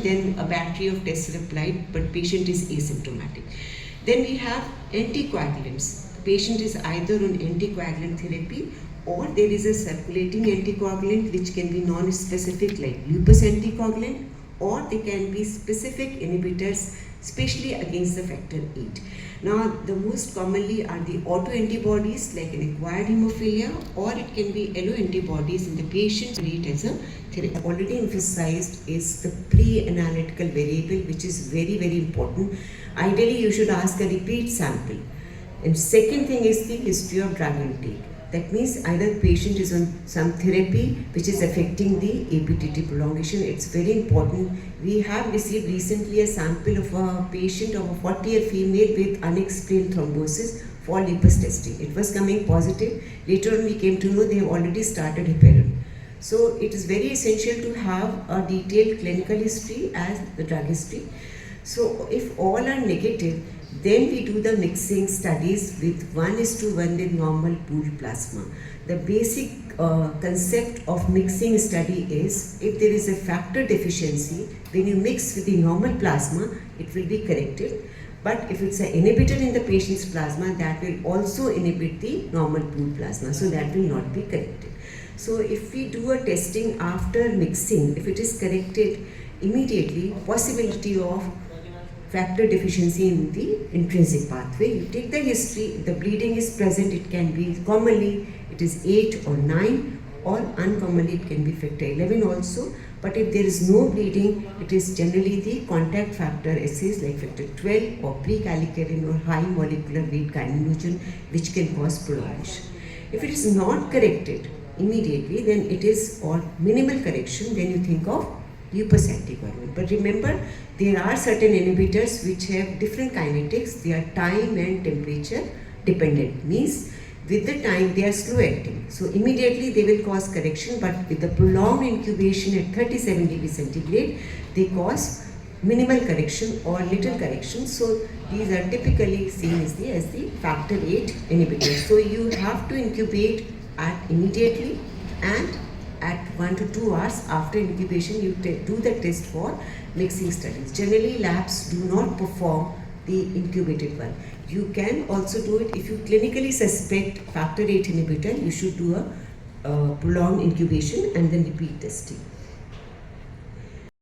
then a battery of tests are applied, but patient is asymptomatic. Then we have anticoagulants. Patient is either on anticoagulant therapy or there is a circulating anticoagulant which can be non-specific like lupus anticoagulant, or they can be specific inhibitors especially against the factor 8. Now the most commonly are the autoantibodies like an acquired hemophilia, or it can be alloantibodies in the patient rate as a therapy. Already emphasized is the pre-analytical variable, which is very important. Ideally you should ask a repeat sample. And second thing is the history of drug intake. That means either patient is on some therapy which is affecting the APTT prolongation. It's very important. We have received recently a sample of a patient of a 40-year female with unexplained thrombosis for lupus testing. It was coming positive. Later on we came to know they have already started heparin. So it is very essential to have a detailed clinical history as the drug history. So if all are negative, then we do the mixing studies with 1:1 with normal pooled plasma. The basic concept of mixing study is, if there is a factor deficiency, when you mix with the normal plasma, it will be corrected. But if it's an inhibitor in the patient's plasma, that will also inhibit the normal pooled plasma, so that will not be corrected. So if we do a testing after mixing, if it is corrected immediately, possibility of factor deficiency in the intrinsic pathway. You take the history, if the bleeding is present, it can be commonly it is 8 or 9, or uncommonly it can be factor 11 also. But if there is no bleeding, it is generally the contact factor assays like factor 12 or precalciferin or high molecular weight kininogen, which can cause prolongation. If it is not corrected immediately, then it is or minimal correction, then you think of lupus anticoagulant. But remember, there are certain inhibitors which have different kinetics. They are time and temperature dependent. Means with the time they are slow acting. So immediately they will cause correction, but with the prolonged incubation at 37 degrees centigrade, they cause minimal correction or little correction. So these are typically seen as the factor 8 inhibitors. So you have to incubate at immediately, and at 1 to 2 hours after incubation you do the test for mixing studies. Generally labs do not perform the incubated one. You can also do it if you clinically suspect factor 8 inhibitor. You should do a prolonged incubation and then repeat testing.